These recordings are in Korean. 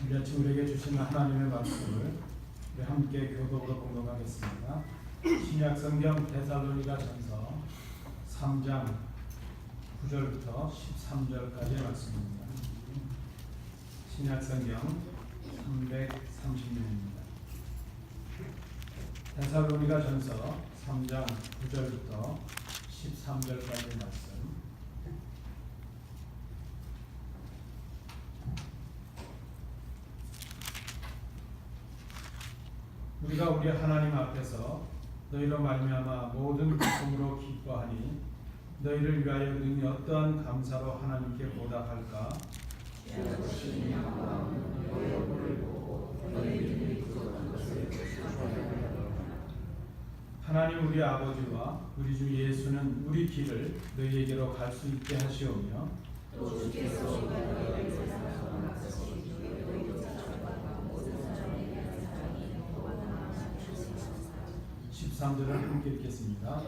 우리 아침 우리에게 주신 하나님의 말씀을 우리 함께 교독으로 공독하겠습니다. 신약성경 데살로니가전서 3장 9절부터 13절까지의 말씀입니다. 신약성경 330년입니다. 데살로니가전서 3장 9절부터 13절까지의 말씀. 우리가 우리 하나님 앞에서 너희로 말미암아 모든 기쁨으로 기뻐하니 너희를 위하여 능히 어떠한 감사로 하나님께 보답할까? 하나님 우리 아버지와 우리 주 예수는 우리 길을 너희에게로 갈 수 있게 하시오며 또 주께서 우리가 너희를 세상에서 만나시니 너희도 자존감과 모든 사람에 대한 사랑이 너와 13절을 함께 읽겠습니다.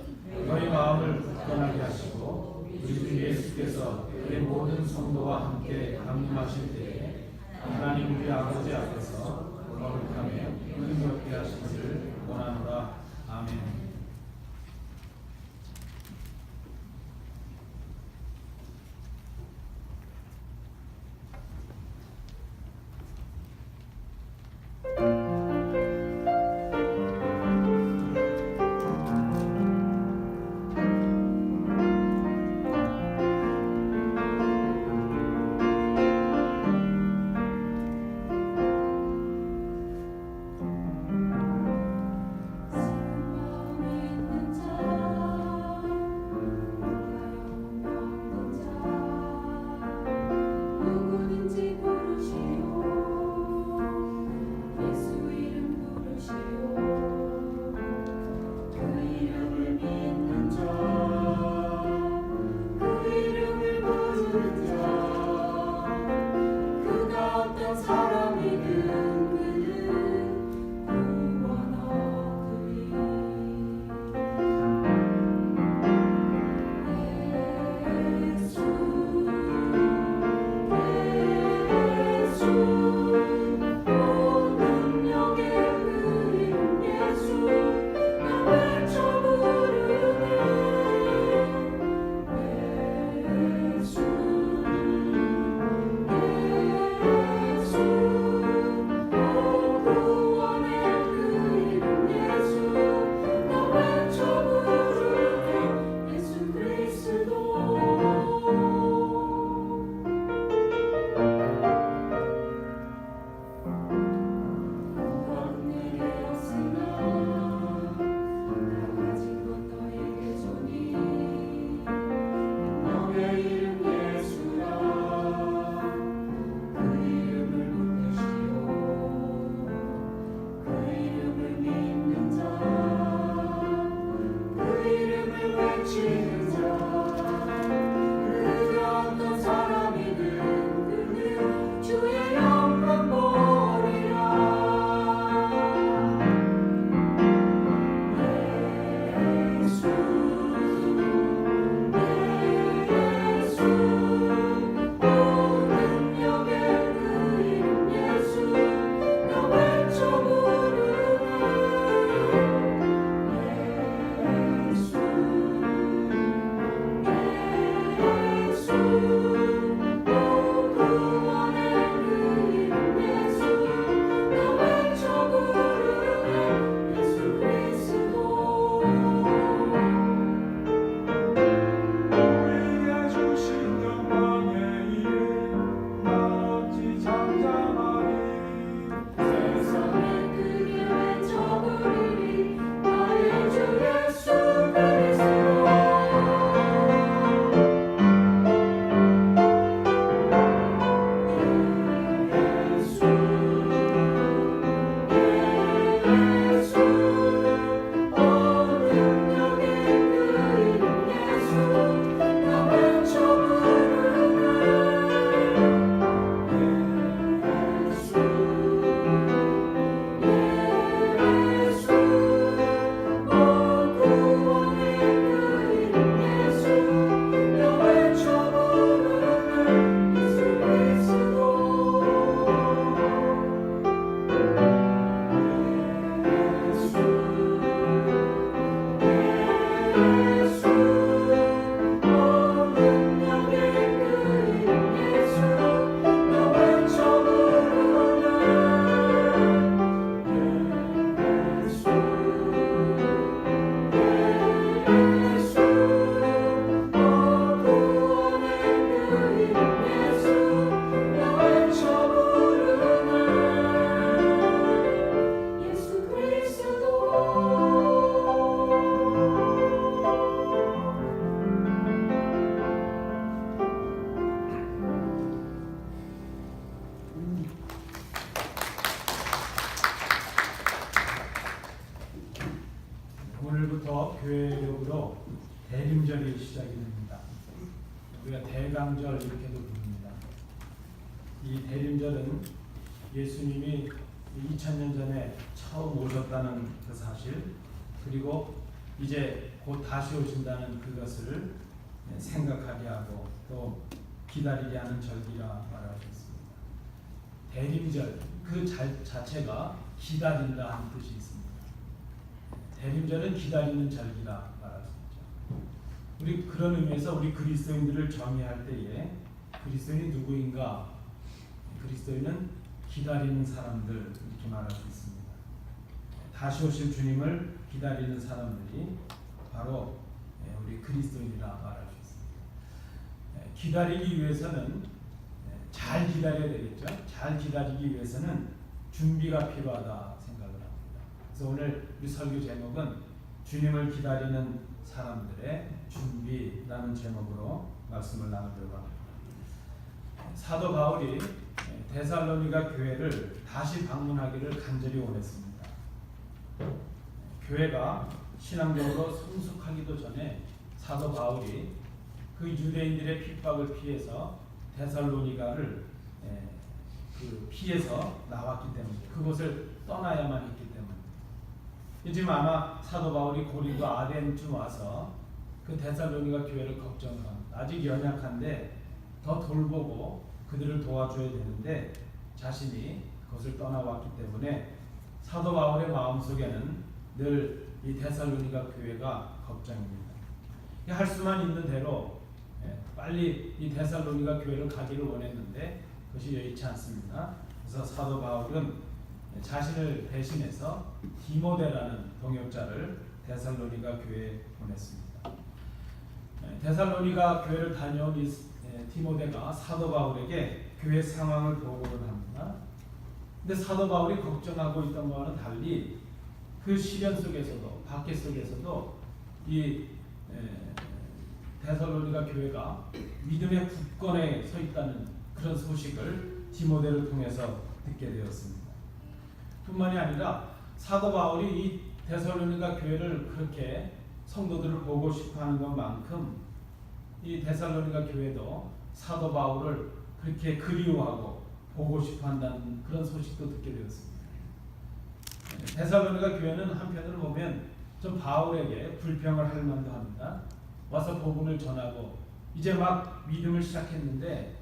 너희 마음을 굳건하게 하시고 우리 주 예수께서 그의 모든 성도와 함께 강림하실 때에 하나님 우리 아버지 앞에서 거룩하며 은혜롭게 하시기를 원하노라. 아멘. 시작이 됩니다. 우리가 대강절 이렇게도 부릅니다. 이 대림절은 예수님이 2000년 전에 처음 오셨다는 그 사실, 그리고 이제 곧 다시 오신다는 그것을 생각하게 하고 또 기다리게 하는 절기라 말할 수 있습니다. 대림절 그 자체가 기다린다 하는 뜻이 있습니다. 대림절은 기다리는 절기라 말할 수 있죠. 우리 그런 의미에서 우리 그리스도인들을 정의할 때에 그리스도인이 누구인가? 그리스도인은 기다리는 사람들 이렇게 말할 수 있습니다. 다시 오실 주님을 기다리는 사람들이 바로 우리 그리스도인이라 말할 수 있습니다. 기다리기 위해서는 잘 기다려야 되겠죠. 잘 기다리기 위해서는 준비가 필요하다 생각을 합니다. 그래서 오늘 우리 설교 제목은 주님을 기다리는 사람들의 준비라는 제목으로 말씀을 나누려고 합니다. 사도 바울이 데살로니가 교회를 다시 방문하기를 간절히 원했습니다. 교회가 신앙적으로 성숙하기도 전에 사도 바울이 그 유대인들의 핍박을 피해서 데살로니가를 피해서 나왔기 때문에, 그곳을 떠나야만 했기 때문에, 지금 아마 사도 바울이 고린도 아덴쯤 와서 그 데살로니가 교회를 걱정을 합니다. 아직 연약한데 더 돌보고 그들을 도와줘야 되는데 자신이 그것을 떠나왔기 때문에 사도 바울의 마음속에는 늘 이 데살로니가 교회가 걱정입니다. 할 수만 있는 대로 빨리 이 데살로니가 교회를 가기를 원했는데 그것이 여의치 않습니다. 그래서 사도 바울은 자신을 대신해서 디모데라는 동역자를 데살로니가 교회에 보냈습니다. 데살로니가 교회를 다녀온 이 디모데가 사도 바울에게 교회 상황을 보고를 합니다. 근데 사도 바울이 걱정하고 있던 것과는 달리 그 시련 속에서도, 박해 속에서도 이 데살로니가 교회가 믿음의 굳건에 서 있다는 그런 소식을 디모데를 통해서 듣게 되었습니다. 뿐만이 아니라 사도 바울이 이 데살로니가 교회를 그렇게 성도들을 보고 싶어하는 것만큼 이 데살로니가 교회도 사도 바울을 그렇게 그리워하고 보고 싶어한다는 그런 소식도 듣게 되었습니다. 데살로니가 교회는 한편으로 보면 좀 바울에게 불평을 할 만도 합니다. 와서 복음을 전하고 이제 막 믿음을 시작했는데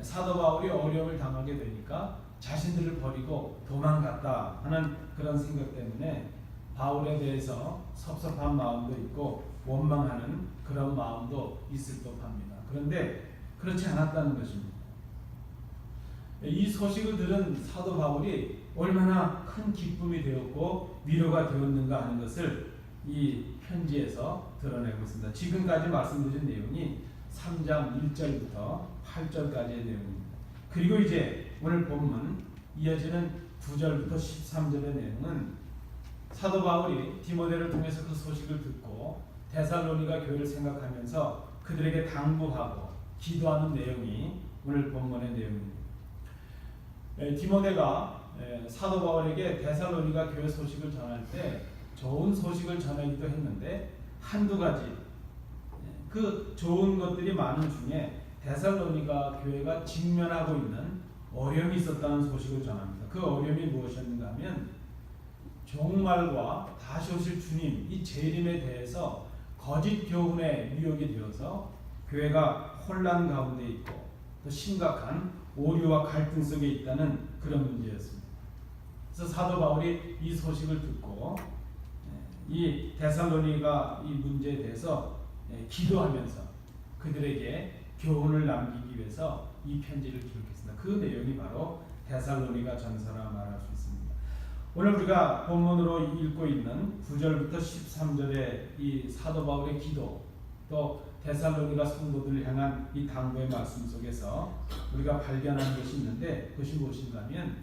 사도 바울이 어려움을 당하게 되니까 자신들을 버리고 도망갔다 하는 그런 생각 때문에 바울에 대해서 섭섭한 마음도 있고 원망하는 그런 마음도 있을 법합니다. 그런데 그렇지 않았다는 것입니다. 이 소식을 들은 사도 바울이 얼마나 큰 기쁨이 되었고 위로가 되었는가 하는 것을 이 편지에서 드러내고 있습니다. 지금까지 말씀드린 내용이 3장 1절부터 8절까지의 내용입니다. 그리고 이제 오늘 본문 이어지는 9절부터 13절의 내용은 사도 바울이 디모데를 통해서 그 소식을 듣고 데살로니가 교회를 생각하면서 그들에게 당부하고 기도하는 내용이 오늘 본문의 내용입니다. 디모데가 사도 바울에게 데살로니가 교회 소식을 전할 때 좋은 소식을 전하기도 했는데 한두 가지 그 좋은 것들이 많은 중에 데살로니가 교회가 직면하고 있는 어려움이 있었다는 소식을 전합니다. 그 어려움이 무엇이었는가 하면 종말과 다시 오실 주님 이 재림에 대해서 거짓 교훈에 미혹이 되어서 교회가 혼란 가운데 있고 또 심각한 오류와 갈등 속에 있다는 그런 문제였습니다. 그래서 사도 바울이 이 소식을 듣고 이 데살로니가 이 문제에 대해서 기도하면서 그들에게 교훈을 남기기 위해서 이 편지를 기록했습니다. 그 내용이 바로 데살로니가 전서라 말할 수 있습니다. 오늘 우리가 본문으로 읽고 있는 9절부터 13절의 이 사도 바울의 기도, 또 데살로니가 성도들을 향한 이 당부의 말씀 속에서 우리가 발견하는 것이 있는데 그것이 무엇인가 하면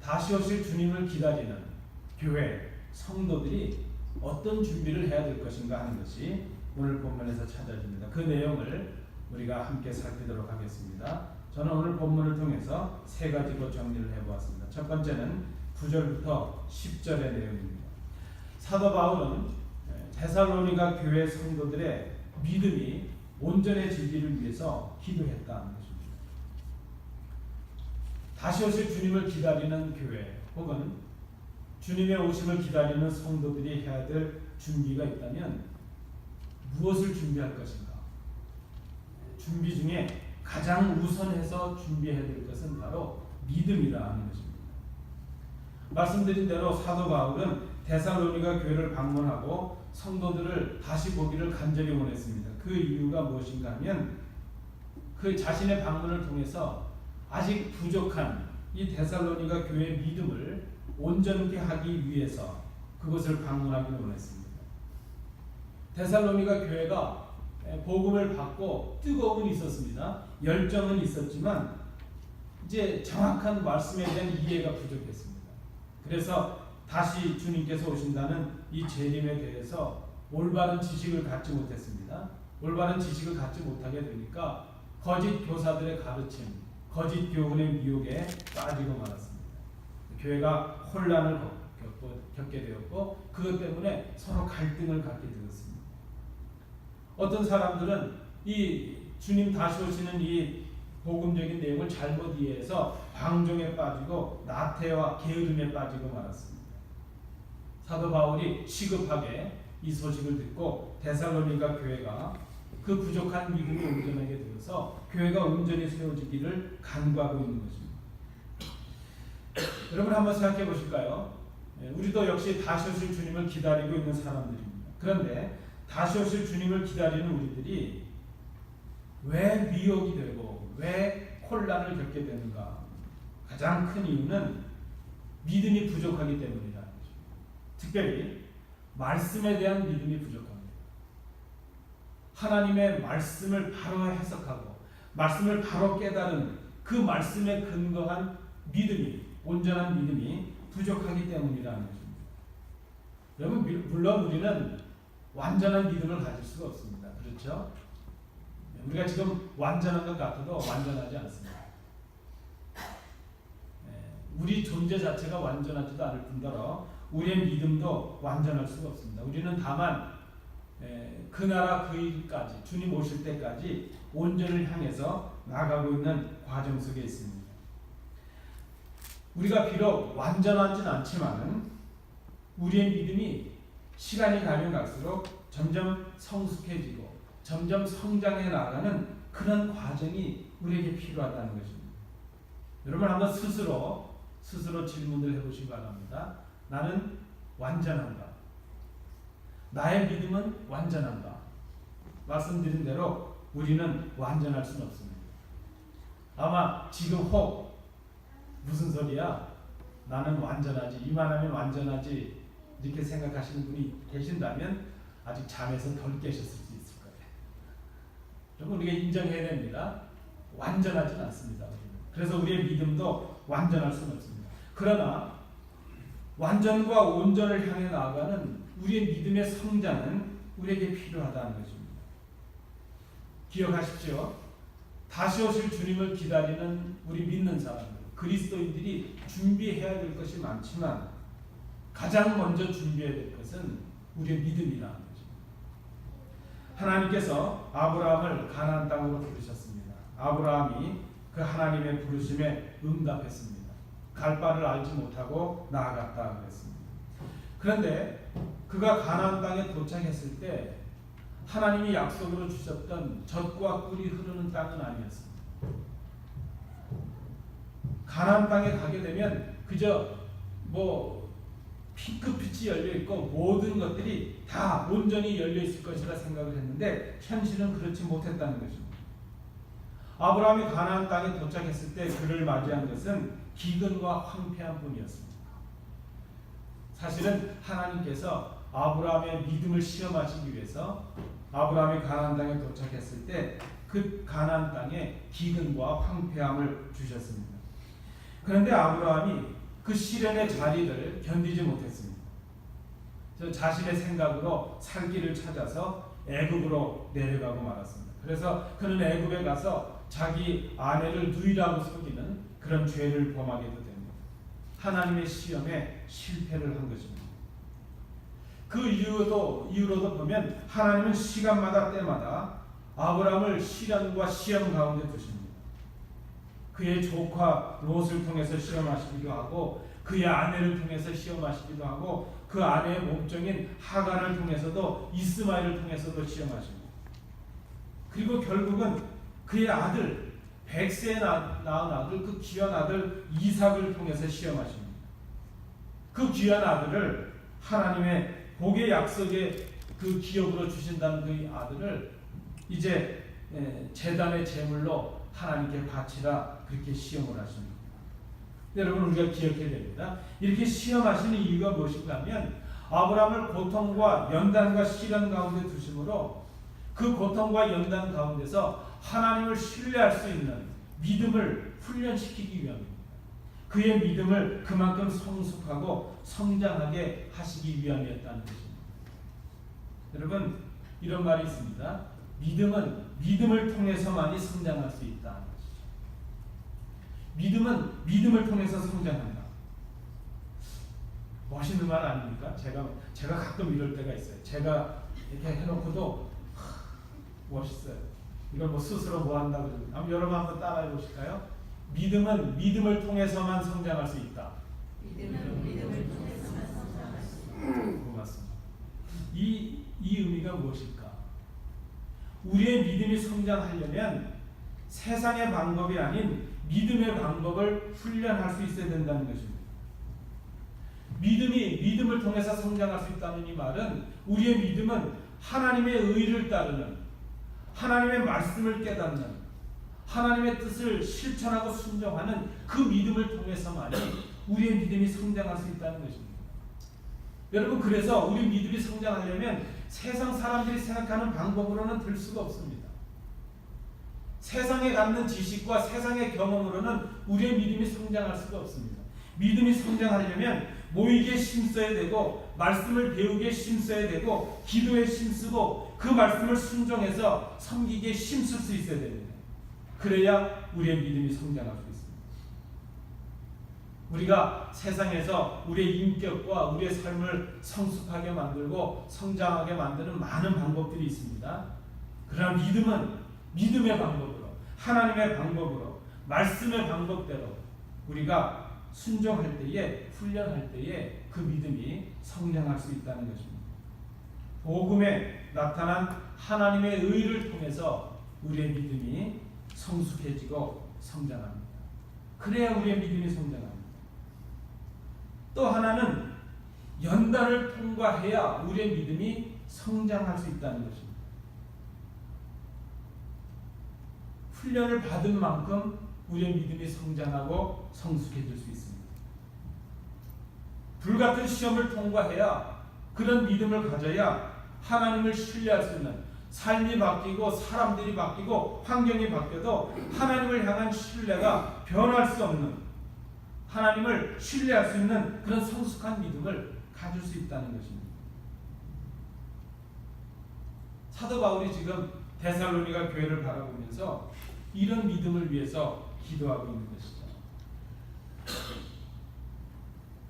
다시 오실 주님을 기다리는 교회, 성도들이 어떤 준비를 해야 될 것인가 하는 것이 오늘 본문에서 찾아집니다. 그 내용을 우리가 함께 살피도록 하겠습니다. 저는 오늘 본문을 통해서 세 가지로 정리를 해보았습니다. 첫 번째는 9절부터 10절의 내용입니다. 사도 바울은 데살로니가 교회 성도들의 믿음이 온전해지기를 위해서 기도했다는 것입니다. 다시 오실 주님을 기다리는 교회 혹은 주님의 오심을 기다리는 성도들이 해야 될 준비가 있다면 무엇을 준비할 것인가? 준비 중에 가장 우선해서 준비해야 될 것은 바로 믿음이라는 것입니다. 말씀드린 대로 사도 바울은 데살로니가 교회를 방문하고 성도들을 다시 보기를 간절히 원했습니다. 그 이유가 무엇인가 하면 그 자신의 방문을 통해서 아직 부족한 이 데살로니가 교회의 믿음을 온전케 하기 위해서 그것을 방문하기를 원했습니다. 데살로니가 교회가 복음을 받고 뜨거움은 있었습니다. 열정은 있었지만 이제 정확한 말씀에 대한 이해가 부족했습니다. 그래서 다시 주님께서 오신다는 이 재림에 대해서 올바른 지식을 갖지 못했습니다. 올바른 지식을 갖지 못하게 되니까 거짓 교사들의 가르침, 거짓 교훈의 미혹에 빠지고 말았습니다. 교회가 혼란을 겪게 되었고 그것 때문에 서로 갈등을 갖게 되었습니다. 어떤 사람들은 이 주님 다시 오시는 이 복음적인 내용을 잘못 이해해서 방종에 빠지고 나태와 게으름에 빠지고 말았습니다. 사도 바울이 시급하게 이 소식을 듣고 데살로니가 교회가 그 부족한 믿음이 온전하게 되어서 교회가 온전히 세워지기를 간구하고 있는 것입니다. 여러분 한번 생각해 보실까요? 우리도 역시 다시 오실 주님을 기다리고 있는 사람들입니다. 그런데 다시 오실 주님을 기다리는 우리들이 왜 미혹이 되고 왜 혼란을 겪게 되는가? 가장 큰 이유는 믿음이 부족하기 때문이라는 거죠. 특별히 말씀에 대한 믿음이 부족합니다. 하나님의 말씀을 바로 해석하고 말씀을 바로 깨달은 그 말씀에 근거한 믿음이, 온전한 믿음이 부족하기 때문이라는 것입니다. 여러분, 물론 우리는 완전한 믿음을 가질 수가 없습니다. 그렇죠? 우리가 지금 완전한 것 같아도 완전하지 않습니다. 우리 존재 자체가 완전하지도 않을 뿐더러 우리의 믿음도 완전할 수가 없습니다. 우리는 다만 그 나라 그 일까지 주님 오실 때까지 온전을 향해서 나가고 있는 과정 속에 있습니다. 우리가 비록 완전하진 않지만 우리의 믿음이 시간이 가면 갈수록 점점 성숙해지고 점점 성장해 나가는 그런 과정이 우리에게 필요하다는 것입니다. 여러분 한번 스스로 질문을 해보시기 바랍니다. 나는 완전한가? 나의 믿음은 완전한가? 말씀드린 대로 우리는 완전할 수는 없습니다. 아마 지금 혹 무슨 소리야? 나는 완전하지, 이만하면 완전하지 이렇게 생각하시는 분이 계신다면 아직 잠에서 덜 깨셨을 수 있을 거예요. 여러분 우리가 인정해야 됩니다. 완전하진 않습니다. 그래서 우리의 믿음도 완전할 수는 없습니다. 그러나 완전과 온전을 향해 나아가는 우리의 믿음의 성장은 우리에게 필요하다는 것입니다. 기억하십시오. 다시 오실 주님을 기다리는 우리 믿는 사람들, 그리스도인들이 준비해야 될 것이 많지만 가장 먼저 준비해야 될 것은 우리의 믿음이라는 것입니다. 하나님께서 아브라함을 가나안 땅으로 부르셨습니다. 아브라함이 그 하나님의 부르심에 응답했습니다. 갈 바를 알지 못하고 나아갔다 그랬습니다. 그런데 그가 가나안 땅에 도착했을 때 하나님이 약속으로 주셨던 젖과 꿀이 흐르는 땅은 아니었습니다. 가나안 땅에 가게 되면 그저 핑크빛이 열려있고 모든 것들이 다 온전히 열려있을 것이라 생각을 했는데 현실은 그렇지 못했다는 것입니다. 아브라함이 가나안 땅에 도착했을 때 그를 맞이한 것은 기근과 황폐한 뿐이었습니다. 사실은 하나님께서 아브라함의 믿음을 시험하시기 위해서 아브라함이 가나안 땅에 도착했을 때 그 가나안 땅에 기근과 황폐함을 주셨습니다. 그런데 아브라함이 그 시련의 자리를 견디지 못했습니다. 자신의 생각으로 살 길을 찾아서 애굽으로 내려가고 말았습니다. 그래서 그는 애굽에 가서 자기 아내를 누이라고 속이는 그런 죄를 범하게도 됩니다. 하나님의 시험에 실패를 한 것입니다. 그 이유로도 보면 하나님은 시간마다 때마다 아브라함을 시련과 시험 가운데 두십니다. 그의 조카 롯을 통해서 시험하시기도 하고 그의 아내를 통해서 시험하시기도 하고 그 아내의 몸종인 하갈을 통해서도 이스마엘을 통해서도 시험하시고 그리고 결국은 그의 아들 100세에 낳은 아들 그 귀한 아들 이삭을 통해서 시험하십니다. 그 귀한 아들을 하나님의 복의 약속의 그 기업으로 주신다는 그 아들을 이제 제단의 제물로 하나님께 바치라 그렇게 시험을 하십니다. 여러분 우리가 기억해야 됩니다. 이렇게 시험하시는 이유가 무엇인가 하면 아브라함을 고통과 연단과 시련 가운데 두심으로 그 고통과 연단 가운데서 하나님을 신뢰할 수 있는 믿음을 훈련시키기 위함입니다. 그의 믿음을 그만큼 성숙하고 성장하게 하시기 위함이었다는 것입니다. 여러분 이런 말이 있습니다. 믿음은 믿음을 통해서만이 성장할 수 있다는 것이죠. 믿음은 믿음을 통해서 성장한다. 멋있는 말 아닙니까? 제가 가끔 이럴 때가 있어요. 제가 이렇게 해놓고도 멋있어요. 이걸 뭐 스스로 뭐 한다고 그러면 여러분 한번 따라해 보실까요? 믿음은 믿음을 통해서만 성장할 수 있다. 믿음은 믿음을 통해서만 성장할 수 있다. 고맙습니다. 이 의미가 무엇일까? 우리의 믿음이 성장하려면 세상의 방법이 아닌 믿음의 방법을 훈련할 수 있어야 된다는 것입니다. 믿음을 통해서 성장할 수 있다는 이 말은 우리의 믿음은 하나님의 의를 따르는 하나님의 말씀을 깨닫는 하나님의 뜻을 실천하고 순종하는 그 믿음을 통해서만이 우리의 믿음이 성장할 수 있다는 것입니다. 여러분 그래서 우리 믿음이 성장하려면 세상 사람들이 생각하는 방법으로는 될 수가 없습니다. 세상에 갖는 지식과 세상의 경험으로는 우리의 믿음이 성장할 수가 없습니다. 믿음이 성장하려면 모이게 힘써야 되고 말씀을 배우게 힘써야 되고 기도에 힘쓰고 그 말씀을 순종해서 섬기기에 힘쓸 수 있어야 됩니다. 그래야 우리의 믿음이 성장할 수 있습니다. 우리가 세상에서 우리의 인격과 우리의 삶을 성숙하게 만들고 성장하게 만드는 많은 방법들이 있습니다. 그러나 믿음은 믿음의 방법으로 하나님의 방법으로 말씀의 방법대로 우리가 순종할 때에 훈련할 때에 그 믿음이 성장할 수 있다는 것입니다. 복음에 나타난 하나님의 의를 통해서 우리의 믿음이 성숙해지고 성장합니다. 그래야 우리의 믿음이 성장합니다. 또 하나는 연단을 통과해야 우리의 믿음이 성장할 수 있다는 것입니다. 훈련을 받은 만큼 우리의 믿음이 성장하고 성숙해질 수 있습니다. 불같은 시험을 통과해야 그런 믿음을 가져야 하나님을 신뢰할 수 있는 삶이 바뀌고 사람들이 바뀌고 환경이 바뀌어도 하나님을 향한 신뢰가 변할 수 없는 하나님을 신뢰할 수 있는 그런 성숙한 믿음을 가질 수 있다는 것입니다. 사도 바울이 지금 데살로니가 교회를 바라보면서 이런 믿음을 위해서 기도하고 있는 것이죠.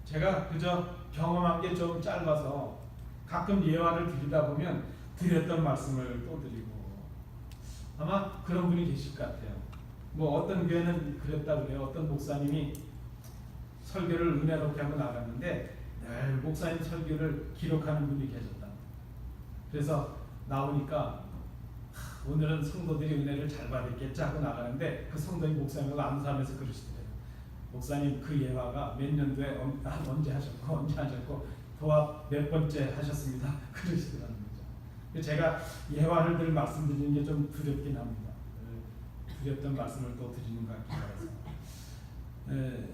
제가 그저 경험한 게 좀 짧아서 가끔 예화를 드리다 보면 드렸던 말씀을 또 드리고 아마 그런 분이 계실 것 같아요. 뭐 어떤 교회는 그랬다 그래요. 어떤 목사님이 설교를 은혜롭게 하고 나갔는데 늘 목사님 설교를 기록하는 분이 계셨다. 그래서 나오니까 오늘은 성도들이 은혜를 잘 받았겠지 하고 나가는데 그 성도님 목사님하고 암사하면서 그러시더래요. 목사님 그 예화가 몇 년도에 언제 하셨고 도합 몇 번째 하셨습니다. 그러시더라는 거죠. 제가 예화를 늘 말씀드리는 게 좀 두렵긴 합니다. 두렵던 말씀을 또 드리는 것 같기도 해서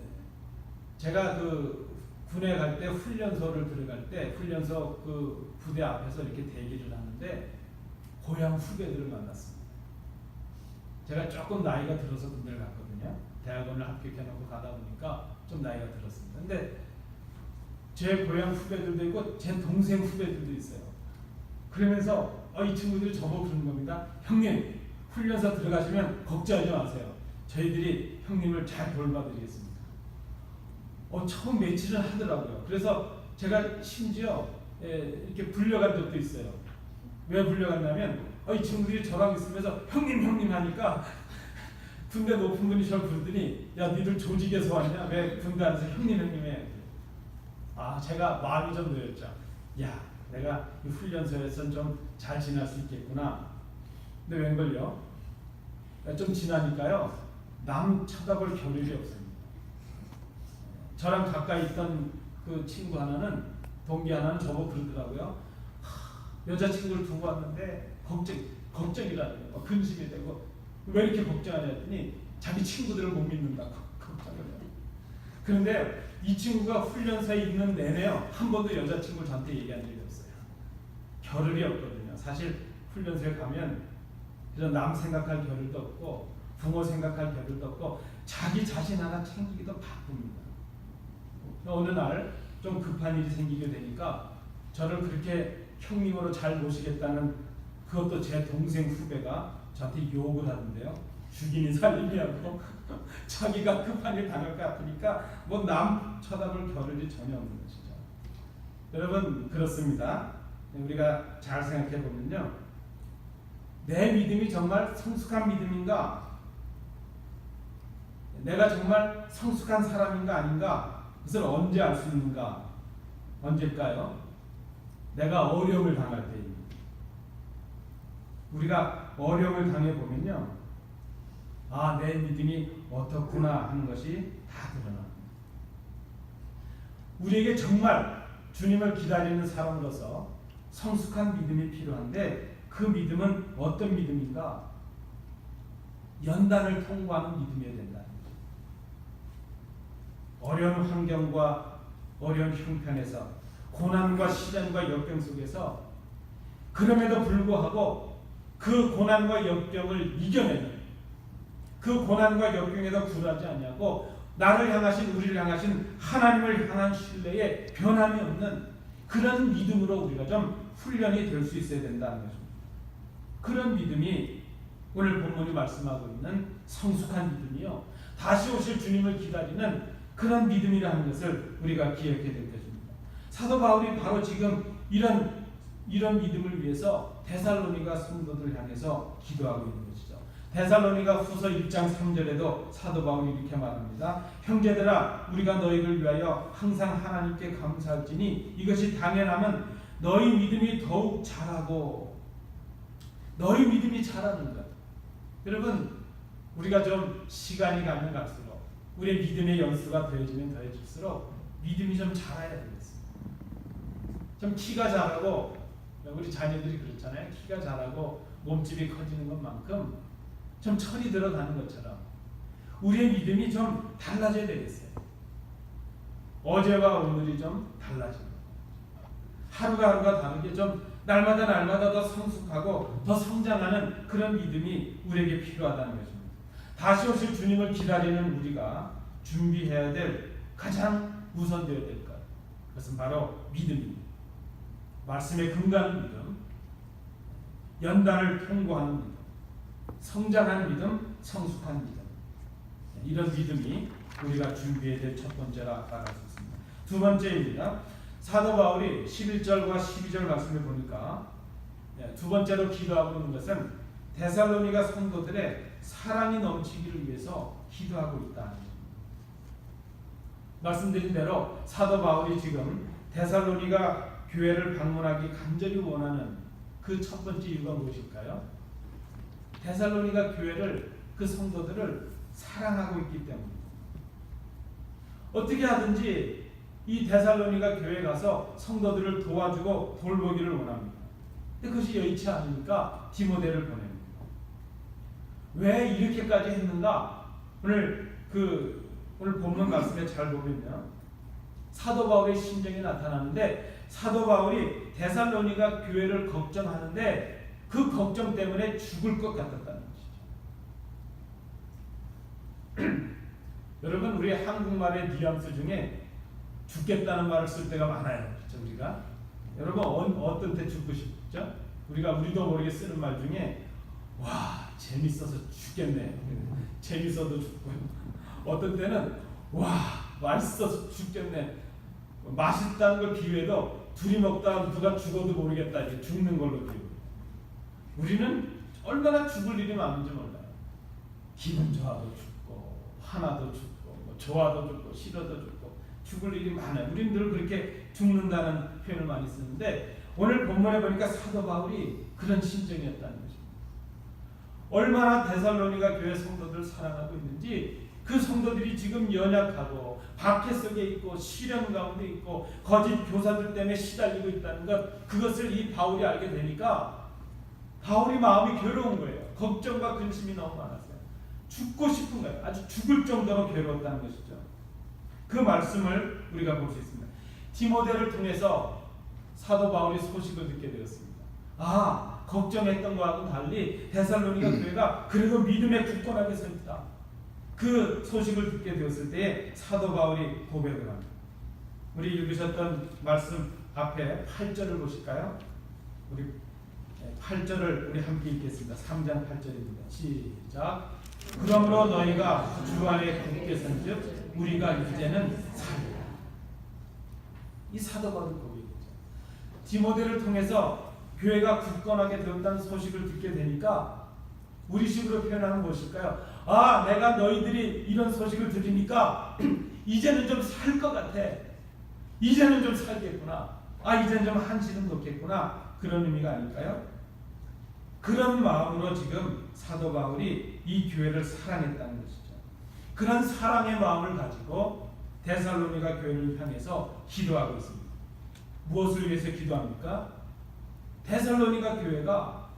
제가 그 군에 갈 때 훈련소를 들어갈 때 훈련소 그 부대 앞에서 이렇게 대기를 하는데 고향 후배들을 만났습니다. 제가 조금 나이가 들어서 군대를 갔거든요. 대학원을 합격해놓고 가다 보니까 좀 나이가 들었습니다. 근데 제 고향 후배들도 있고 제 동생 후배들도 있어요. 그러면서 이 친구들이 저보고 그러는 겁니다. 형님 훈련소 들어가시면 걱정하지 마세요. 저희들이 형님을 잘 돌봐드리겠습니다. 처음 며칠은 하더라고요. 그래서 제가 심지어 이렇게 불려간 적도 있어요. 왜 불려갔냐면 이 친구들이 저랑 있으면서 형님 하니까 군대 높은 분이 저를 부르더니 야 니들 조직에서 왔냐? 왜 군대 안에서 형님 해? 제가 마음이 좀 놓였죠. 야 내가 이 훈련소에서는 좀 잘 지낼 수 있겠구나. 근데 웬걸요? 좀 지나니까요 남 쳐다볼 겨를이 없습니다. 저랑 가까이 있던 그 친구 하나는, 동기 하나는 저보고 그러더라고요. 여자친구를 두고 왔는데 걱정이라는 거, 근심이 되고 왜 이렇게 걱정하냐 했더니 자기 친구들을 못 믿는다고 걱정을 해요. 그런데 이 친구가 훈련소에 있는 내내요 한 번도 여자친구를 저한테 얘기한 적이 없어요. 겨를이 없거든요. 사실 훈련소에 가면 그냥 남 생각할 겨를도 없고 부모 생각할 겨를도 없고 자기 자신 하나 챙기기도 바쁩니다. 어느 날 좀 급한 일이 생기게 되니까 저를 그렇게 형님으로 잘 모시겠다는, 그것도 제 동생 후배가 저한테 욕을 하는데요. 죽이니 살리냐고. 자기가 급한 일 당할 것 같으니까 뭐 남 쳐다볼 겨를이 전혀 없는 것이죠. 여러분 그렇습니다. 우리가 잘 생각해 보면요, 내 믿음이 정말 성숙한 믿음인가, 내가 정말 성숙한 사람인가 아닌가, 그것을 언제 알 수 있는가? 언제일까요? 내가 어려움을 당할 때입니다. 우리가 어려움을 당해 보면요, 내 믿음이 어떻구나 하는 것이 다 드러납니다. 우리에게 정말 주님을 기다리는 사람으로서 성숙한 믿음이 필요한데, 그 믿음은 어떤 믿음인가? 연단을 통과하는 믿음이어야 된다는 거죠. 어려운 환경과 어려운 형편에서, 고난과 시련과 역경 속에서, 그럼에도 불구하고 그 고난과 역경을 이겨내는, 그 고난과 역경에도 굴하지 아니하고 나를 향하신, 우리를 향하신 하나님을 향한 신뢰에 변함이 없는 그런 믿음으로 우리가 좀 훈련이 될 수 있어야 된다는 것입니다. 그런 믿음이 오늘 본문이 말씀하고 있는 성숙한 믿음이요, 다시 오실 주님을 기다리는 그런 믿음이라는 것을 우리가 기억해야 될 것입니다. 사도 바울이 바로 지금 이런 믿음을 위해서 데살로니가 성도들을 향해서 기도하고 있는 것이죠. 데살로니가 후서 1장 3절에도 사도 바울이 이렇게 말합니다. 형제들아, 우리가 너희를 위하여 항상 하나님께 감사할지니 이것이 당연함은 너희 믿음이 더욱 자라고, 너희 믿음이 자라는 것. 여러분, 우리가 좀 시간이 가면 갈수록, 우리의 믿음의 연수가 더해지면 더해질수록 믿음이 좀 자라야 되겠습니다. 좀 키가 자라고, 우리 자녀들이 그렇잖아요. 키가 자라고 몸집이 커지는 것만큼 좀 철이 들어가는 것처럼 우리의 믿음이 좀 달라져야 되겠어요. 어제와 오늘이 좀 달라지고, 하루가 다르게 좀 날마다 더 성숙하고 더 성장하는 그런 믿음이 우리에게 필요하다는 것입니다. 다시 오실 주님을 기다리는 우리가 준비해야 될 가장 우선되어야 될 것, 그것은 바로 믿음입니다. 말씀에 근거하는 믿음, 연단을 통과하는 믿음, 성장하는 믿음, 성숙한 믿음, 이런 믿음이 우리가 준비해야 될 첫 번째라 말할 수 있습니다. 두 번째입니다. 사도 바울이 11절과 12절 말씀을 보니까 두 번째로 기도하고 있는 것은 데살로니가 성도들의 사랑이 넘치기를 위해서 기도하고 있다. 말씀드린 대로 사도 바울이 지금 데살로니가 교회를 방문하기 간절히 원하는 그 첫 번째 이유가 무엇일까요? 데살로니가 교회를, 그 성도들을 사랑하고 있기 때문입니다. 어떻게 하든지 이 데살로니가 교회에 가서 성도들을 도와주고 돌보기를 원합니다. 근데 그것이 여의치 않으니까 디모데를 보냅니다. 왜 이렇게까지 했는가? 오늘 본문 말씀에 잘 보면요, 사도 바울의 심정이 나타나는데, 사도 바울이 데살로니가 교회를 걱정하는데 그 걱정 때문에 죽을 것 같았다는 것이죠. 여러분, 우리 한국말의 뉘앙스 중에 죽겠다는 말을 쓸 때가 많아요. 그렇죠? 우리가 여러분 어떤 때 죽고 싶죠? 우리도 모르게 쓰는 말 중에 와 재밌어서 죽겠네, 재밌어도 죽고요. 어떤 때는 와 맛있어서 죽겠네, 맛있다는 걸 비유해도 둘이 먹다 누가 죽어도 모르겠다 이제 죽는 걸로 되고 우리는 얼마나 죽을 일이 많은지 몰라요. 기분 좋아도 죽고 화나도 죽고 뭐 좋아도 죽고 싫어도 죽고 죽을 일이 많아요. 우리는 늘 그렇게 죽는다는 표현을 많이 쓰는데 오늘 본문에 보니까 사도 바울이 그런 심정이었다는 것입니다. 얼마나 데살로니가 교회 성도들을 사랑하고 있는지 그 성도들이 지금 연약하고 박해 속에 있고 시련 가운데 있고 거짓 교사들 때문에 시달리고 있다는 것 그것을 이 바울이 알게 되니까 바울이 마음이 괴로운 거예요. 걱정과 근심이 너무 많았어요. 죽고 싶은 거예요. 아주 죽을 정도로 괴로웠다는 것이죠. 그 말씀을 우리가 볼 수 있습니다. 디모데를 통해서 사도 바울이 소식을 듣게 되었습니다. 아, 걱정했던 것과는 달리 데살로니가 교회가 그래도 믿음에 굳건하게 서 있다. 그 소식을 듣게 되었을 때에 사도 바울이 고백을 합니다. 우리 읽으셨던 말씀 앞에 8절을 보실까요? 우리 8절을 우리 함께 읽겠습니다. 3장 8절입니다. 시작. 그러므로 너희가 주 안에 굳게 선즉 우리가 이제는 살리라. 이 사도 바울의 고백이죠. 디모데를 통해서 교회가 굳건하게 되었다는 소식을 듣게 되니까 우리식으로 표현하면 무엇일까요? 아, 내가 너희들이 이런 소식을 들으니까 이제는 좀 살 것 같아. 이제는 좀 살겠구나. 아, 이제는 좀 한시름 놓겠구나. 그런 의미가 아닐까요? 그런 마음으로 지금 사도 바울이 이 교회를 사랑했다는 것이죠. 그런 사랑의 마음을 가지고 데살로니가 교회를 향해서 기도하고 있습니다. 무엇을 위해서 기도합니까? 데살로니가 교회가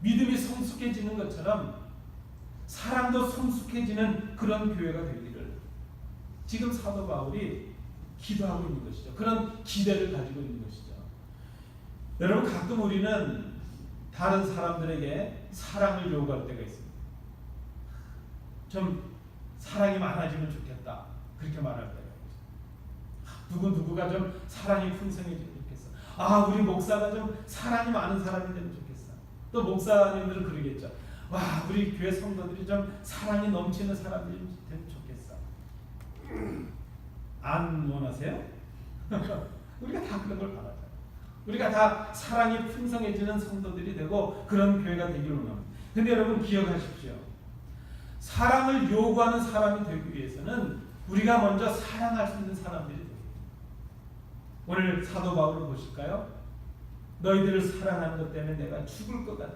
믿음이 성숙해지는 것처럼 사랑도 성숙해지는 그런 교회가 되기를 지금 사도 바울이 기도하고 있는 것이죠. 그런 기대를 가지고 있는 것이죠. 여러분, 가끔 우리는 다른 사람들에게 사랑을 요구할 때가 있습니다. 좀 사랑이 많아지면 좋겠다. 그렇게 말할 때가 있어요. 누구가 좀 사랑이 풍성해지면 좋겠어. 아, 우리 목사가 좀 사랑이 많은 사람이 되면 좋겠어. 또 목사님들은 그러겠죠. 와, 우리 교회 성도들이 좀 사랑이 넘치는 사람들이 되면 좋겠어. 안 원하세요? 우리가 다 그런 걸 바라죠. 우리가 다 사랑이 풍성해지는 성도들이 되고 그런 교회가 되기를 원합니다. 근데 여러분 기억하십시오. 사랑을 요구하는 사람이 되기 위해서는 우리가 먼저 사랑할 수 있는 사람들이 돼요. 오늘 사도 바울을 보실까요? 너희들을 사랑하는 것 때문에 내가 죽을 것 같아.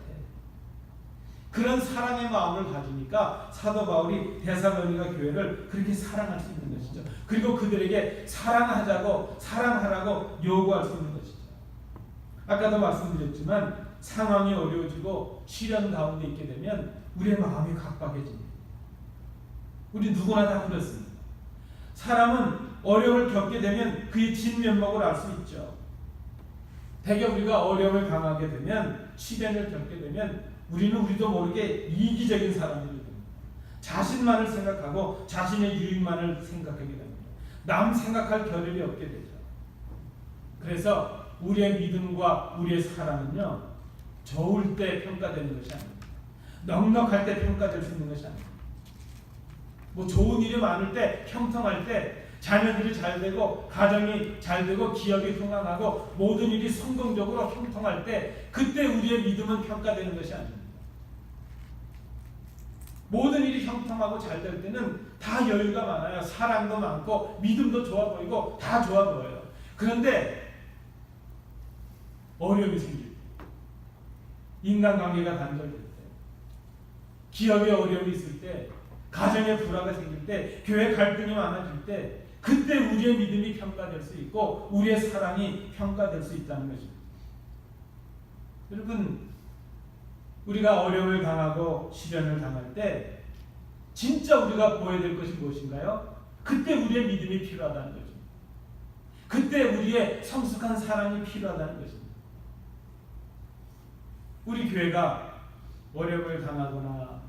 그런 사랑의 마음을 가지니까 사도 바울이 데살로니가 교회를 그렇게 사랑할 수 있는 것이죠. 그리고 그들에게 사랑하자고 사랑하라고 요구할 수 있는 것이죠. 아까도 말씀드렸지만 상황이 어려워지고 시련 가운데 있게 되면 우리의 마음이 각박해집니다. 우리 누구나 다 그렇습니다. 사람은 어려움을 겪게 되면 그의 진면목을 알 수 있죠. 대개 우리가 어려움을 당하게 되면 시련을 겪게 되면 우리도 모르게 이기적인 사람들이 됩니다. 자신만을 생각하고 자신의 유익만을 생각하게 됩니다. 남 생각할 겨를이 없게 되죠. 그래서 우리의 믿음과 우리의 사랑은요, 좋을 때 평가되는 것이 아닙니다. 넉넉할 때 평가될 수 있는 것이 아닙니다. 뭐 좋은 일이 많을 때, 형통할 때, 자녀들이 잘 되고 가정이 잘 되고 기업이 흥황하고 모든 일이 성공적으로 형통할 때 그때 우리의 믿음은 평가되는 것이 아닙니다. 모든 일이 형통하고 잘 될 때는 다 여유가 많아요. 사랑도 많고 믿음도 좋아 보이고 다 좋아 보여요. 그런데 어려움이 생길 때, 인간관계가 단절될 때, 기업에 어려움이 있을 때, 가정에 불화가 생길 때, 교회 갈등이 많아질 때 그때 우리의 믿음이 평가될 수 있고 우리의 사랑이 평가될 수 있다는 것입니다. 여러분, 우리가 어려움을 당하고 시련을 당할 때 진짜 우리가 보여야 될 것이 무엇인가요? 그때 우리의 믿음이 필요하다는 거죠. 그때 우리의 성숙한 사랑이 필요하다는 것입니다. 우리 교회가 어려움을 당하거나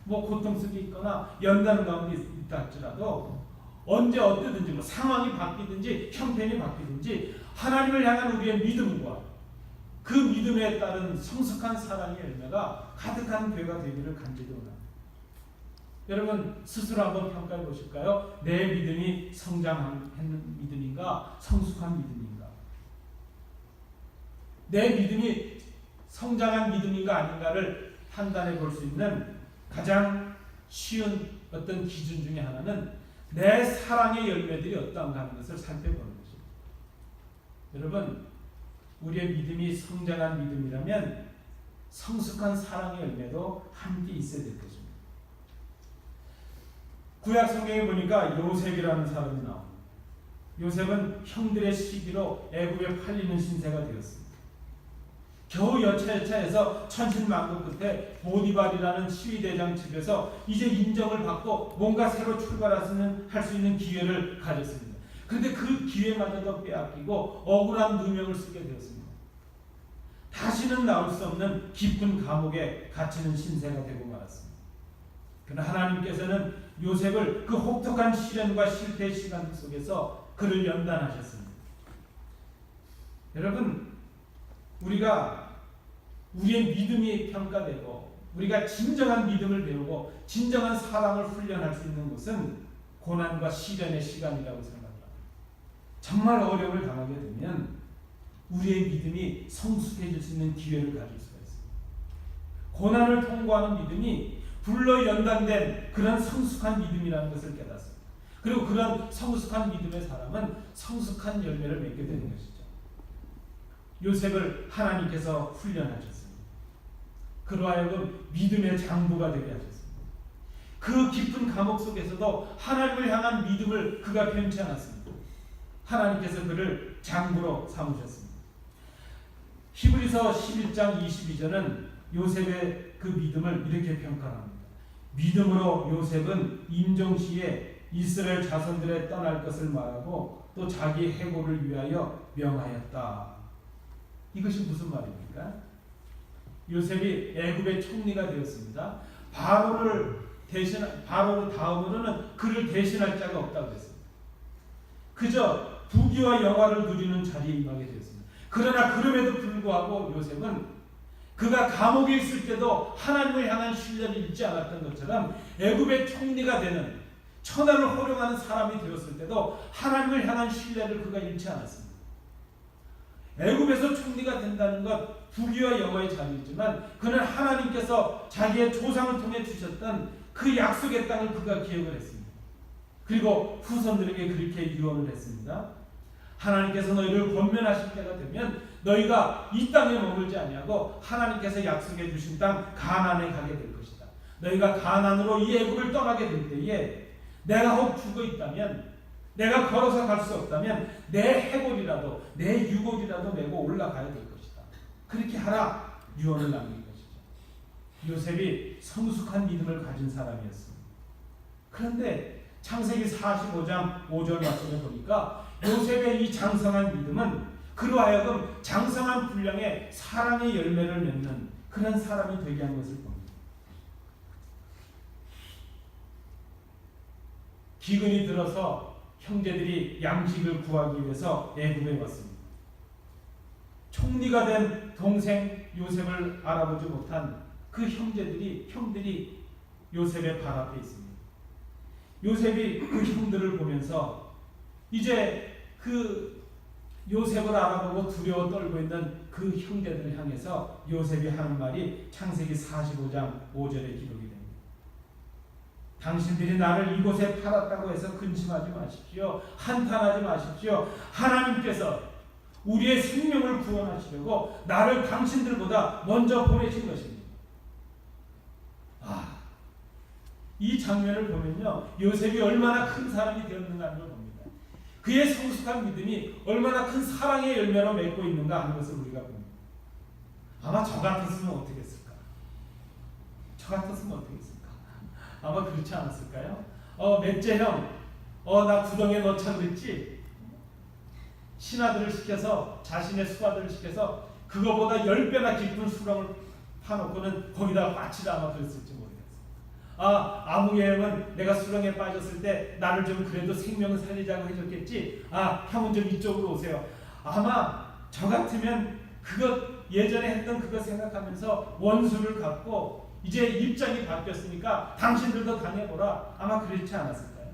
뭐 고통 속에 있거나 연단 가운데 있다 할지라도 언제 어떻든지 뭐 상황이 바뀌든지 형편이 바뀌든지 하나님을 향한 우리의 믿음과 그 믿음에 따른 성숙한 사랑의 열매가 가득한 교회가 되기를 간절히 원합니다. 여러분 스스로 한번 평가해 보실까요? 내 믿음이 성장하는 믿음인가 성숙한 믿음인가? 내 믿음이 성장한 믿음인가 아닌가를 판단해 볼 수 있는 가장 쉬운 어떤 기준 중에 하나는 내 사랑의 열매들이 어떠한가 하는 것을 살펴보는 것입니다. 여러분, 우리의 믿음이 성장한 믿음이라면 성숙한 사랑의 열매도 함께 있어야 될 것입니다. 구약 성경에 보니까 요셉이라는 사람이 나옵니다. 요셉은 형들의 시기로 애굽에 팔리는 신세가 되었습니다. 겨우 여차여차해서 천신만고 끝에 보디발이라는 시위대장 집에서 이제 인정을 받고 뭔가 새로 출발할 수 있는 기회를 가졌습니다. 그런데 그 기회마저도 빼앗기고 억울한 누명을 쓰게 되었습니다. 다시는 나올 수 없는 깊은 감옥에 갇히는 신세가 되고 말았습니다. 그러나 하나님께서는 요셉을 그 혹독한 시련과 실패의 시간 속에서 그를 연단하셨습니다. 여러분, 우리가 우리의 믿음이 평가되고 우리가 진정한 믿음을 배우고 진정한 사랑을 훈련할 수 있는 것은 고난과 시련의 시간이라고 생각합니다. 정말 어려움을 당하게 되면 우리의 믿음이 성숙해질 수 있는 기회를 가질 수가 있습니다. 고난을 통과하는 믿음이 불로 연단된 그런 성숙한 믿음이라는 것을 깨닫습니다. 그리고 그런 성숙한 믿음의 사람은 성숙한 열매를 맺게 되는 것이죠. 요셉을 하나님께서 훈련하셨습니다. 그로 하여금 믿음의 장부가 되게 하셨습니다. 그 깊은 감옥 속에서도 하나님을 향한 믿음을 그가 변치 않았습니다. 하나님께서 그를 장부로 삼으셨습니다. 히브리서 11장 22절은 요셉의 그 믿음을 이렇게 평가합니다. 믿음으로 요셉은 임종시에 이스라엘 자손들에 떠날 것을 말하고 또 자기 해고를 위하여 명하였다. 이것이 무슨 말입니까? 요셉이 애굽의 총리가 되었습니다. 바로 다음으로는 그를 대신할 자가 없다고 했습니다. 그저 부귀와 영화를 누리는 자리에 임하게 되었습니다. 그러나 그럼에도 불구하고 요셉은 그가 감옥에 있을 때도 하나님을 향한 신뢰를 잃지 않았던 것처럼 애굽의 총리가 되는 천하를 호령하는 사람이 되었을 때도 하나님을 향한 신뢰를 그가 잃지 않았습니다. 애굽에서 총리가 된다는 것 부귀와 영화의 자리이지만 그는 하나님께서 자기의 조상을 통해 주셨던 그 약속의 땅을 그가 기억을 했습니다. 그리고 후손들에게 그렇게 유언을 했습니다. 하나님께서 너희를 권면하실 때가 되면 너희가 이 땅에 머물지 아니하고 하나님께서 약속해 주신 땅 가나안에 가게 될 것이다. 너희가 가나안으로 이 애굽을 떠나게 될 때에 내가 혹 죽어 있다면, 내가 걸어서 갈 수 없다면 내 해골이라도 내 유골이라도 메고 올라가야 될 것이다. 그렇게 하라 유언을 남긴 것이죠. 요셉이 성숙한 믿음을 가진 사람이었습니다. 그런데 창세기 45장 5절 말씀을 보니까 요셉의 이 장성한 믿음은 그로 하여금 장성한 분량의 사랑의 열매를 맺는 그런 사람이 되게 한 것을 봅니다. 기근이 들어서 형제들이 양식을 구하기 위해서 애굽에 왔습니다. 총리가 된 동생 요셉을 알아보지 못한 그 형들이 요셉의 발 앞에 있습니다. 요셉이 그 형들을 보면서 이제 그 요셉을 알아보고 두려워 떨고 있는 그 형제들을 향해서 요셉이 하는 말이 창세기 45장 5절에 기록이 됩니다. 당신들이 나를 이곳에 팔았다고 해서 근심하지 마십시오. 한탄하지 마십시오. 하나님께서 우리의 생명을 구원하시려고 나를 당신들보다 먼저 보내신 것입니다. 이 장면을 보면요, 요셉이 얼마나 큰 사람이 되었는가 하는 걸 봅니다. 그의 성숙한 믿음이 얼마나 큰 사랑의 열매로 맺고 있는가 하는 것을 우리가 봅니다. 아마 저 같았으면 어떻게 했을까? 아마 그렇지 않았을까요? 넷째 형, 나 구덩이에 넣자 그랬지? 신하들을 시켜서, 자신의 수하들을 시켜서 그거보다 10배나 깊은 수렁을 파놓고는 거기다가 빠치다 아마 그랬을지 모르겠어요. 아무개 형은 내가 수렁에 빠졌을 때 나를 좀 그래도 생명을 살리자고 해줬겠지? 형은 좀 이쪽으로 오세요. 아마 저 같으면 그것 예전에 했던 그거 생각하면서 원수를 갚고 이제 입장이 바뀌었으니까 당신들도 당해보라. 아마 그렇지 않았을까요?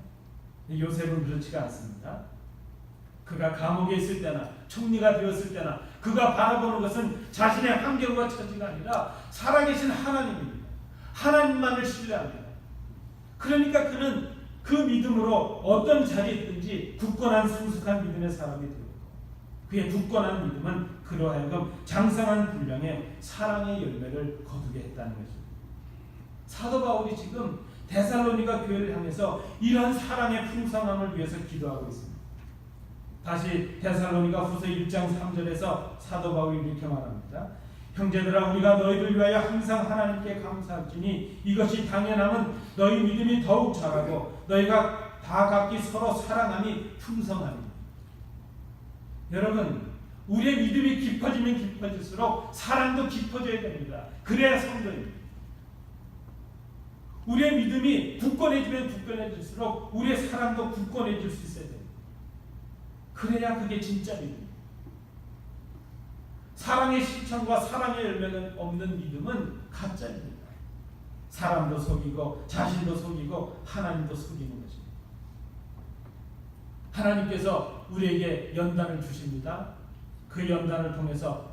요셉은 그렇지가 않습니다. 그가 감옥에 있을 때나 총리가 되었을 때나 그가 바라보는 것은 자신의 환경과 처지가 아니라 살아계신 하나님입니다. 하나님만을 신뢰합니다. 그러니까 그는 그 믿음으로 어떤 자리에 있든지 굳건한 성숙한 믿음의 사람이 되었고, 그의 굳건한 믿음은 그로 하여금 장성한 분량의 사랑의 열매를 거두게 했다는 것입니다. 사도 바울이 지금 데살로니가 교회를 향해서 이러한 사랑의 풍성함을 위해서 기도하고 있습니다. 다시 데살로니가 후서 1장 3절에서 사도 바울이 이렇게 말합니다. 형제들아, 우리가 너희를 위하여 항상 하나님께 감사할지니 이것이 당연함은 너희 믿음이 더욱 자라고 너희가 다 각기 서로 사랑함이 풍성함이니. 여러분, 우리의 믿음이 깊어지면 깊어질수록 사랑도 깊어져야 됩니다. 그래야 성도입니다. 우리의 믿음이 굳건해지면 굳건해질수록 우리의 사랑도 굳건해질 수 있어야 됩니다. 그래야 그게 진짜 믿음입니다. 사랑의 실천과 사랑의 열매가 없는 믿음은 가짜입니다. 사람도 속이고 자신도 속이고 하나님도 속이는 것입니다. 하나님께서 우리에게 연단을 주십니다. 그 연단을 통해서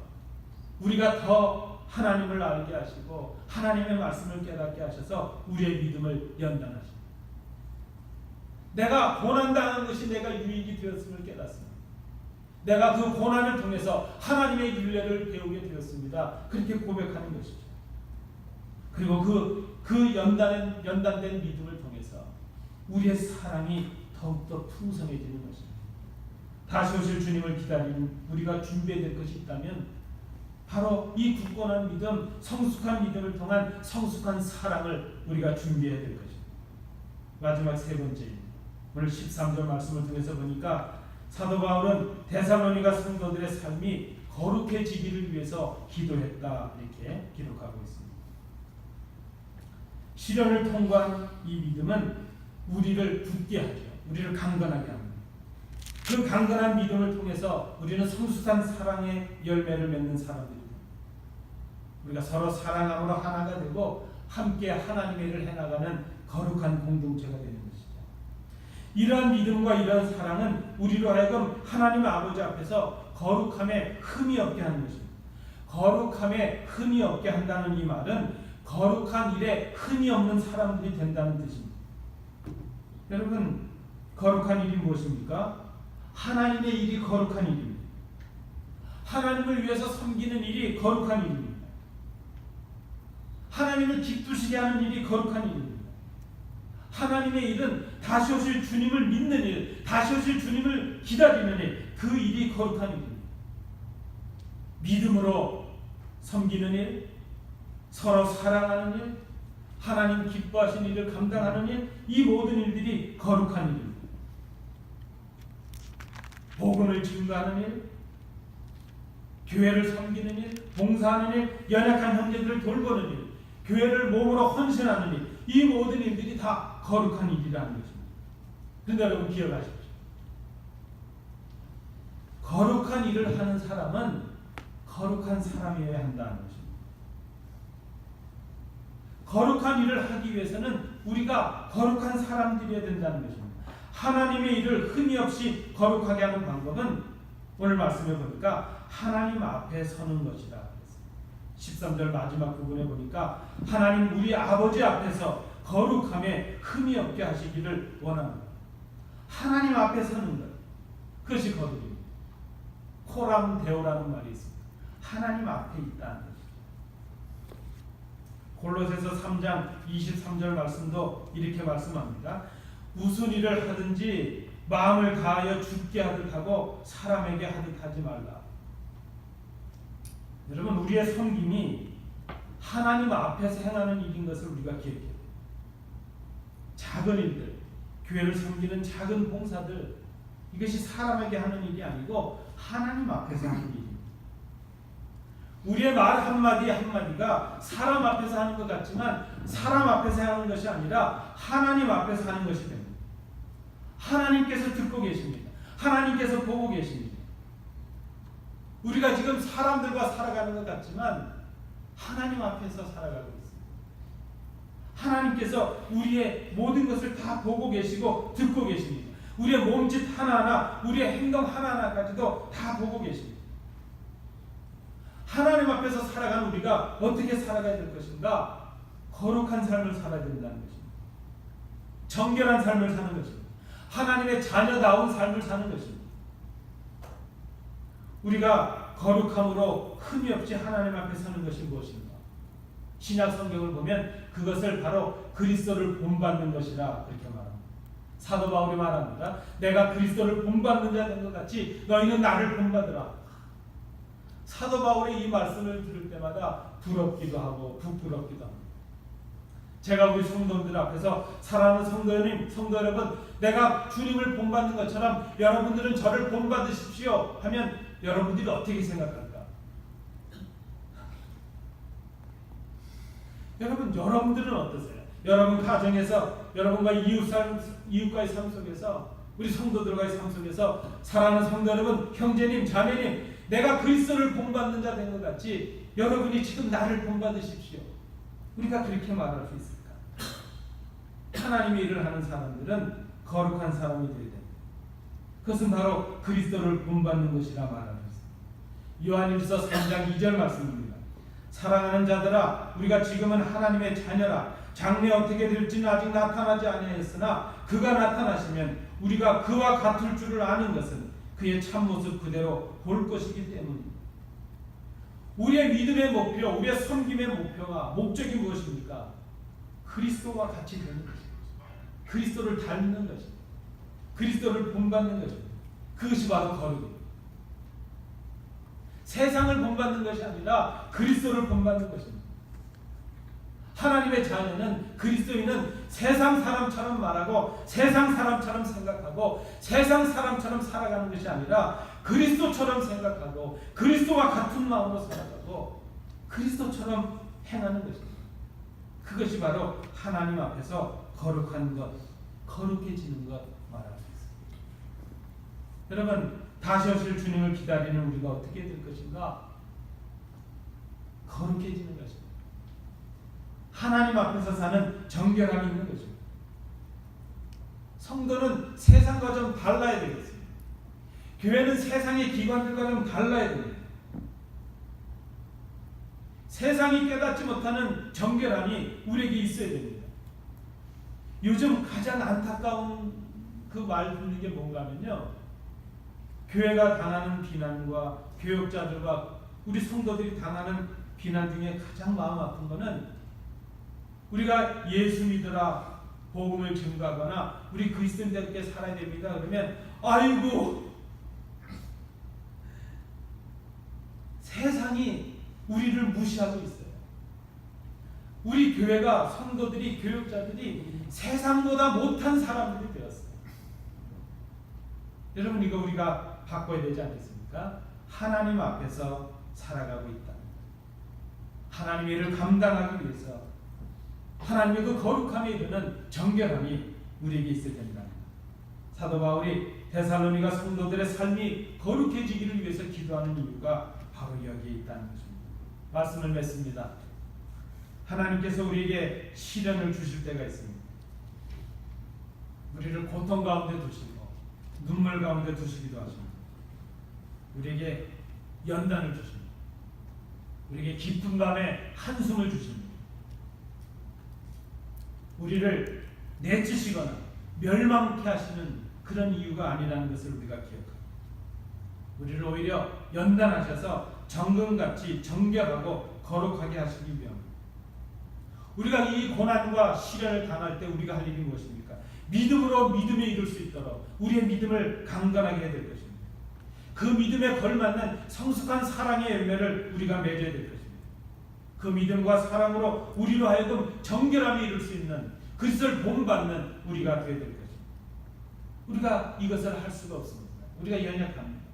우리가 더 하나님을 알게 하시고 하나님의 말씀을 깨닫게 하셔서 우리의 믿음을 연단하십니다. 내가 고난당한 것이 내가 유익이 되었음을 깨닫습니다. 내가 그 고난을 통해서 하나님의 윤례를 배우게 되었습니다. 그렇게 고백하는 것이죠. 그리고 그 연단된 믿음을 통해서 우리의 사랑이 더욱더 풍성해지는 것입니다. 다시 오실 주님을 기다리는 우리가 준비해야 될 것이 있다면 바로 이 굳건한 믿음, 성숙한 믿음을 통한 성숙한 사랑을 우리가 준비해야 될 것입니다. 마지막 세 번째입니다. 오늘 13절 말씀을 통해서 보니까 사도 바울은 데살로니가 성도들의 삶이 거룩해지기를 위해서 기도했다, 이렇게 기록하고 있습니다. 시련을 통과한 이 믿음은 우리를 굳게 하죠. 우리를 강건하게 합니다. 그 강건한 믿음을 통해서 우리는 성숙한 사랑의 열매를 맺는 사람들입니다. 우리가 서로 사랑함으로 하나가 되고 함께 하나님의 일을 해나가는 거룩한 공동체가 되는 것이죠. 이러한 믿음과 이러한 사랑은 우리로 하여금 하나님 아버지 앞에서 거룩함에 흠이 없게 하는 것입니다. 거룩함에 흠이 없게 한다는 이 말은 거룩한 일에 흠이 없는 사람들이 된다는 뜻입니다. 여러분, 거룩한 일이 무엇입니까? 하나님의 일이 거룩한 일입니다. 하나님을 위해서 섬기는 일이 거룩한 일입니다. 하나님을 기쁘시게 하는 일이 거룩한 일입니다. 하나님의 일은 다시 오실 주님을 믿는 일, 다시 오실 주님을 기다리는 일, 그 일이 거룩한 일입니다. 믿음으로 섬기는 일, 서로 사랑하는 일, 하나님 기뻐하신 일을 감당하는 일, 이 모든 일들이 거룩한 일입니다. 복음을 증거하는 일, 교회를 섬기는 일, 봉사하는 일, 연약한 형제들을 돌보는 일, 교회를 몸으로 헌신하는 일, 이 모든 일들이 다 거룩한 일이라는 것입니다. 그런데 여러분 기억하십시오. 거룩한 일을 하는 사람은 거룩한 사람이어야 한다는 것입니다. 거룩한 일을 하기 위해서는 우리가 거룩한 사람들이어야 된다는 것입니다. 하나님의 일을 흠이 없이 거룩하게 하는 방법은 오늘 말씀해 보니까 하나님 앞에 서는 것이다. 13절 마지막 부분에 보니까 하나님 우리 아버지 앞에서 거룩함에 흠이 없게 하시기를 원합니다. 하나님 앞에 서는 것, 그것이 거룩입니다. 코람 데오라는 말이 있습니다. 하나님 앞에 있다는 것입니다. 골로새서 3장 23절 말씀도 이렇게 말씀합니다. 무슨 일을 하든지 마음을 다하여 주께 하듯 하고 사람에게 하듯 하지 말라. 여러분, 우리의 섬김이 하나님 앞에서 행하는 일인 것을 우리가 기억해야 돼요. 작은 일들, 교회를 섬기는 작은 봉사들, 이것이 사람에게 하는 일이 아니고 하나님 앞에서 하는 일입니다. 우리의 말 한마디 한마디가 사람 앞에서 하는 것 같지만 사람 앞에서 하는 것이 아니라 하나님 앞에서 하는 것이 됩니다. 하나님께서 듣고 계십니다. 하나님께서 보고 계십니다. 우리가 지금 사람들과 살아가는 것 같지만 하나님 앞에서 살아가고 있습니다. 하나님께서 우리의 모든 것을 다 보고 계시고 듣고 계십니다. 우리의 몸짓 하나하나, 우리의 행동 하나하나까지도 다 보고 계십니다. 하나님 앞에서 살아가는 우리가 어떻게 살아가야 될 것인가? 거룩한 삶을 살아야 된다는 것입니다. 정결한 삶을 사는 것입니다. 하나님의 자녀다운 삶을 사는 것입니다. 우리가 거룩함으로 흠이 없이 하나님 앞에 서는 것이 무엇인가? 신약 성경을 보면 그것을 바로 그리스도를 본받는 것이라 그렇게 말합니다. 사도 바울이 말합니다. 내가 그리스도를 본받는 자 된 것 같이 너희는 나를 본받으라. 사도 바울의 이 말씀을 들을 때마다 부럽기도 하고 부끄럽기도 합니다. 제가 우리 성도들 앞에서 사랑하는 성도 여러분, 내가 주님을 본받는 것처럼 여러분들은 저를 본받으십시오 하면 여러분들이 어떻게 생각할까? 여러분들은 어떠세요? 여러분 가정에서, 여러분과 이웃과의 삶 속에서, 우리 성도들과의 삶 속에서 사랑하는 성도 여러분, 형제님, 자매님, 내가 그리스도를 본받는 자 된 것 같이 여러분이 지금 나를 본받으십시오. 우리가 그렇게 말할 수 있을까? 하나님의 일을 하는 사람들은 거룩한 사람이 되어야 됩니다. 그것은 바로 그리스도를 본받는 것이라 말하고 있습니다. 요한일서 3장 2절 말씀입니다. 사랑하는 자들아, 우리가 지금은 하나님의 자녀라. 장래 어떻게 될지는 아직 나타나지 아니하였으나 그가 나타나시면 우리가 그와 같을 줄을 아는 것은 그의 참모습 그대로 볼 것이기 때문입니다. 우리의 믿음의 목표, 우리의 섬김의 목표가, 목적이 무엇입니까? 그리스도와 같이 되는 것입니다. 그리스도를 닮는 것입니다. 그리스도를 본받는 것입니다. 그것이 바로 거룩입니다. 세상을 본받는 것이 아니라 그리스도를 본받는 것입니다. 하나님의 자녀는, 그리스도인은 세상 사람처럼 말하고 세상 사람처럼 생각하고 세상 사람처럼 살아가는 것이 아니라 그리스도처럼 생각하고 그리스도와 같은 마음으로 살아가고 그리스도처럼 행하는 것입니다. 그것이 바로 하나님 앞에서 거룩한 것, 거룩해지는 것 말할 수 있습니다. 여러분, 다시 오실 주님을 기다리는 우리가 어떻게 될 것인가? 거룩해지는 것입니다. 하나님 앞에서 사는 정결함이 있는 것입니다. 성도는 세상과 좀 달라야 되겠습니다. 교회는 세상의 기관들과 좀 달라야 됩니다. 세상이 깨닫지 못하는 정결함이 우리에게 있어야 됩니다. 요즘 가장 안타까운 그 말 듣는 게 뭔가 하면요, 교회가 당하는 비난과 교역자들과 우리 성도들이 당하는 비난 중에 가장 마음 아픈 거는 우리가 예수 믿으라, 복음을 증거하거나 우리 그리스도인답게 살아야 됩니다 그러면 아이고, 세상이 우리를 무시하고 있어요. 우리 교회가, 성도들이, 교역자들이 세상보다 못한 사람들이 되었어요. 여러분, 이거 우리가 바꿔야 되지 않겠습니까? 하나님 앞에서 살아가고 있다. 하나님의 일을 감당하기 위해서 하나님의 그 거룩함에 이르는 정결함이 우리에게 있어야 된다. 사도 바울이 데살로니가 성도들의 삶이 거룩해지기를 위해서 기도하는 이유가 바로 여기에 있다는 것입니다. 말씀을 맺습니다. 하나님께서 우리에게 시련을 주실 때가 있습니다. 우리를 고통 가운데 두시고 눈물 가운데 두시기도 하십니다. 우리에게 연단을 주십니다. 우리에게 깊은 밤에 한숨을 주십니다. 우리를 내치시거나 멸망케 하시는 그런 이유가 아니라는 것을 우리가 기억합니다. 우리를 오히려 연단하셔서 정금같이 정결하고 거룩하게 하시기 위함입니다. 우리가 이 고난과 시련을 당할 때 우리가 할 일이 무엇입니까? 믿음으로 믿음에 이룰 수 있도록 우리의 믿음을 강건하게 해야 될 것입니다. 그 믿음에 걸맞는 성숙한 사랑의 열매를 우리가 맺어야 될 것입니다. 그 믿음과 사랑으로 우리로 하여금 정결함에 이룰 수 있는 그리스도를 본받는 우리가 되어야 될 것입니다. 우리가 이것을 할 수가 없습니다. 우리가 연약합니다.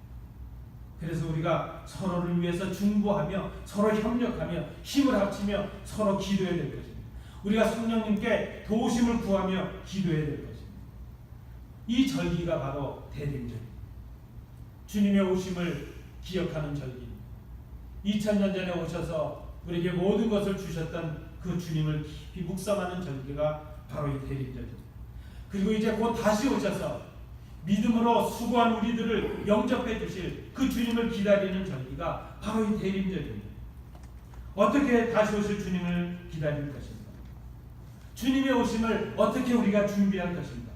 그래서 우리가 서로를 위해서 중보하며 서로 협력하며 힘을 합치며 서로 기도해야 될 것입니다. 우리가 성령님께 도우심을 구하며 기도해야 될 것입니다. 이 절기가 바로 대림절, 주님의 오심을 기억하는 절기입니다. 2000년 전에 오셔서 우리에게 모든 것을 주셨던 그 주님을 깊이 묵상하는 절기가 바로 이 대림절입니다. 그리고 이제 곧 다시 오셔서 믿음으로 수고한 우리들을 영접해 주실 그 주님을 기다리는 절기가 바로 이 대림절입니다. 어떻게 다시 오실 주님을 기다릴 것인가? 주님의 오심을 어떻게 우리가 준비할 것인가?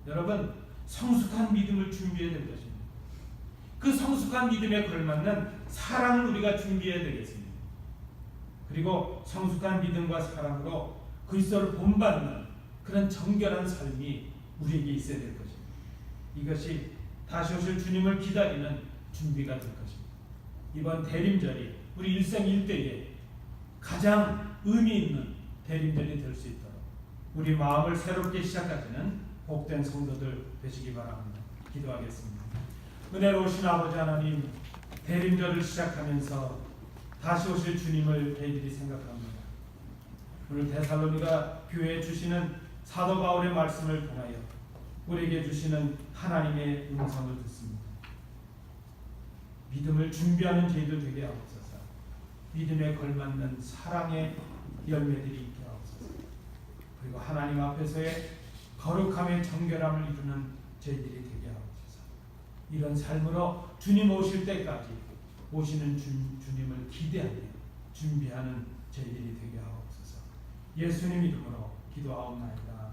여러분, 성숙한 믿음을 준비해야 될 것입니다. 그 성숙한 믿음에 걸맞는 사랑을 우리가 준비해야 되겠습니다. 그리고 성숙한 믿음과 사랑으로 그리스도를 본받는 그런 정결한 삶이 우리에게 있어야 될 것입니다. 이것이 다시 오실 주님을 기다리는 준비가 될 것입니다. 이번 대림절이 우리 일생 일대에 가장 의미 있는 대림절이 될 수 있도록 우리 마음을 새롭게 시작하시는 복된 성도들 되시기 바랍니다. 기도하겠습니다. 은혜로우신 아버지 하나님, 대림절을 시작하면서 다시 오실 주님을 저희들이 생각합니다. 오늘 데살로니가 교회에 주시는 사도 바울의 말씀을 통하여 우리에게 주시는 하나님의 음성을 듣습니다. 믿음을 준비하는 저희들 되게 하옵소서. 믿음에 걸맞는 사랑의 열매들이 있게 하옵소서. 그리고 하나님 앞에서의 거룩함의 정결함을 이루는 저희들이 되게 하옵소서. 이런 삶으로 주님 오실 때까지 오시는 주님을 기대하며 준비하는 저희들이 되게 하옵소서. 예수님 이름으로 기도하옵나이다.